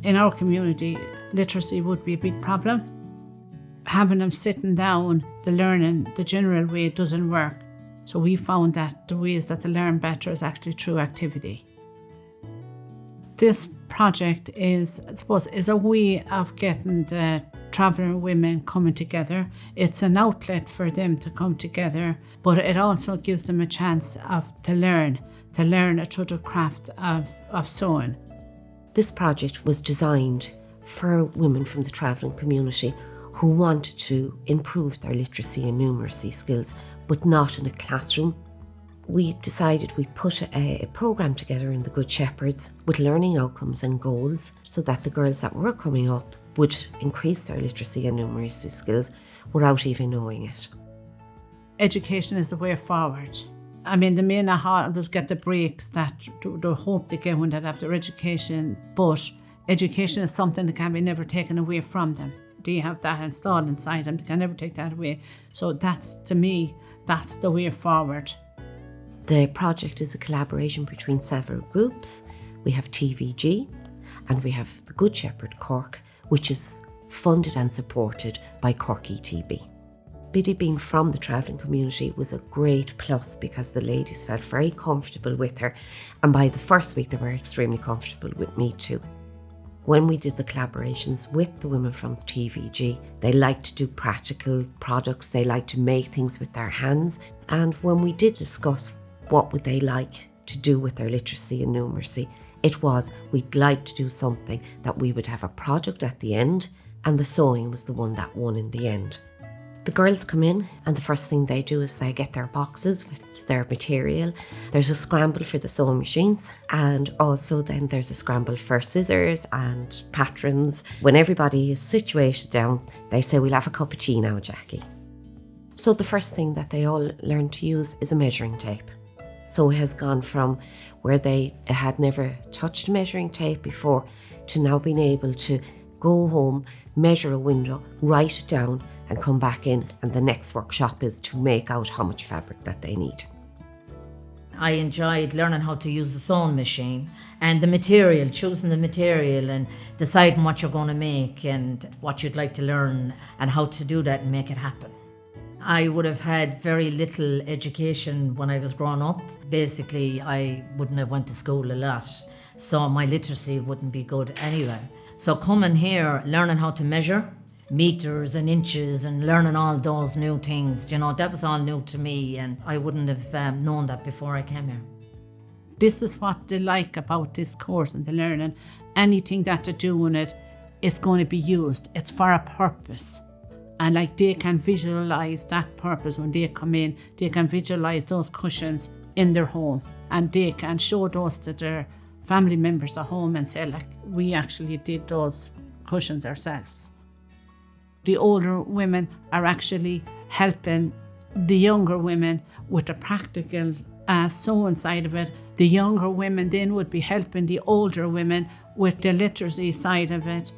in our community, literacy would be a big problem. Having them sitting down, the learning the general way doesn't work. So we found that the ways that they learn better is actually through activity. This project is, I suppose, is a way of getting the travelling women coming together. It's an outlet for them to come together, but it also gives them a chance to learn a true craft of sewing. This project was designed for women from the travelling community who wanted to improve their literacy and numeracy skills, but not in a classroom. We decided we'd put a programme together in the Good Shepherds with learning outcomes and goals so that the girls that were coming up would increase their literacy and numeracy skills without even knowing it. Education is the way forward. I mean, the main aha was get the breaks that they hope they get when they have their education, but education is something that can be never taken away from them. They have that installed inside them, they can never take that away. So that's, to me, that's the way forward. The project is a collaboration between several groups. We have TVG and we have the Good Shepherd Cork, which is funded and supported by Cork ETB. Biddy being from the travelling community was a great plus because the ladies felt very comfortable with her, and by the first week they were extremely comfortable with me too. When we did the collaborations with the women from TVG, they liked to do practical products, they liked to make things with their hands, and when we did discuss what would they like to do with their literacy and numeracy, it was we'd like to do something that we would have a product at the end, and the sewing was the one that won in the end. The girls come in and the first thing they do is they get their boxes with their material. There's a scramble for the sewing machines, and also then there's a scramble for scissors and patrons. When everybody is situated down, they say, "We'll have a cup of tea now, Jackie." So the first thing that they all learn to use is a measuring tape. So it has gone from where they had never touched measuring tape before to now being able to go home, measure a window, write it down and come back in, and the next workshop is to make out how much fabric that they need. I enjoyed learning how to use the sewing machine and the material, choosing the material and deciding what you're going to make and what you'd like to learn and how to do that and make it happen. I would have had very little education when I was growing up. Basically, I wouldn't have went to school a lot, so my literacy wouldn't be good anyway. So coming here, learning how to measure, meters and inches and learning all those new things, that was all new to me, and I wouldn't have known that before I came here. This is what they like about this course and the learning. Anything that they do in it, it's going to be used. It's for a purpose. And they can visualize that purpose when they come in. They can visualize those cushions in their home, and they can show those to their family members at home and say, we actually did those cushions ourselves. The older women are actually helping the younger women with the practical sewing side of it. The younger women then would be helping the older women with the literacy side of it,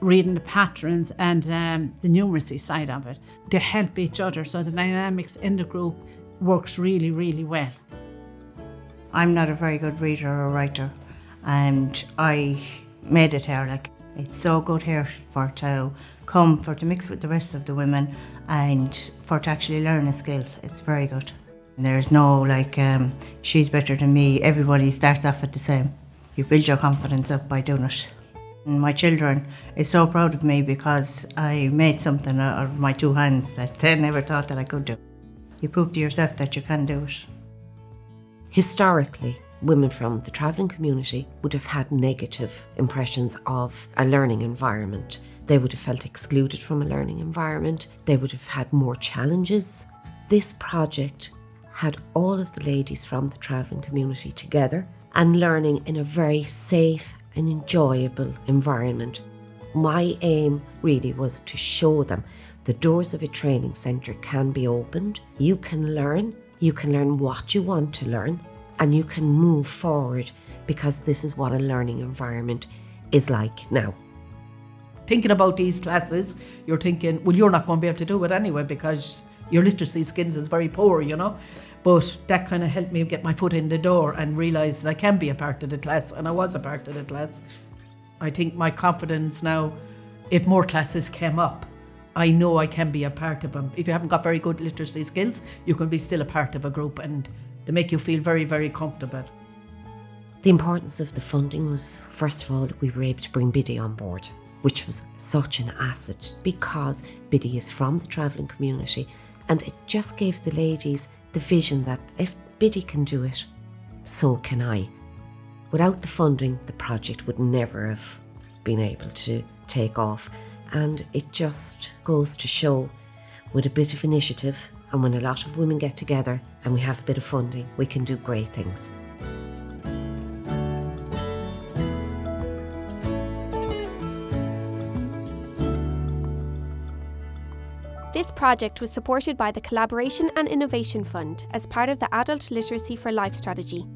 reading the patterns and the numeracy side of it. They help each other, so the dynamics in the group works really, really well. I'm not a very good reader or writer, and I made it here. It's so good here for to mix with the rest of the women and for to actually learn a skill. It's very good. There's no she's better than me. Everybody starts off at the same. You build your confidence up by doing it. And my children are so proud of me because I made something out of my two hands that they never thought that I could do. You prove to yourself that you can do it. Historically, women from the travelling community would have had negative impressions of a learning environment. They would have felt excluded from a learning environment. They would have had more challenges. This project had all of the ladies from the travelling community together and learning in a very safe and enjoyable environment. My aim really was to show them the doors of a training centre can be opened. You can learn what you want to learn, and you can move forward because this is what a learning environment is like now. Thinking about these classes, you're thinking, well, you're not going to be able to do it anyway because your literacy skills is very poor, But that kind of helped me get my foot in the door and realise that I can be a part of the class, and I was a part of the class. I think my confidence now, if more classes came up, I know I can be a part of them. If you haven't got very good literacy skills, you can be still a part of a group, and they make you feel very, very comfortable. The importance of the funding was, first of all, we were able to bring Biddy on board, which was such an asset because Biddy is from the travelling community, and it just gave the ladies the vision that if Biddy can do it, so can I. Without the funding, the project would never have been able to take off, and it just goes to show, with a bit of initiative and when a lot of women get together and we have a bit of funding, we can do great things. This project was supported by the Collaboration and Innovation Fund as part of the Adult Literacy for Life strategy.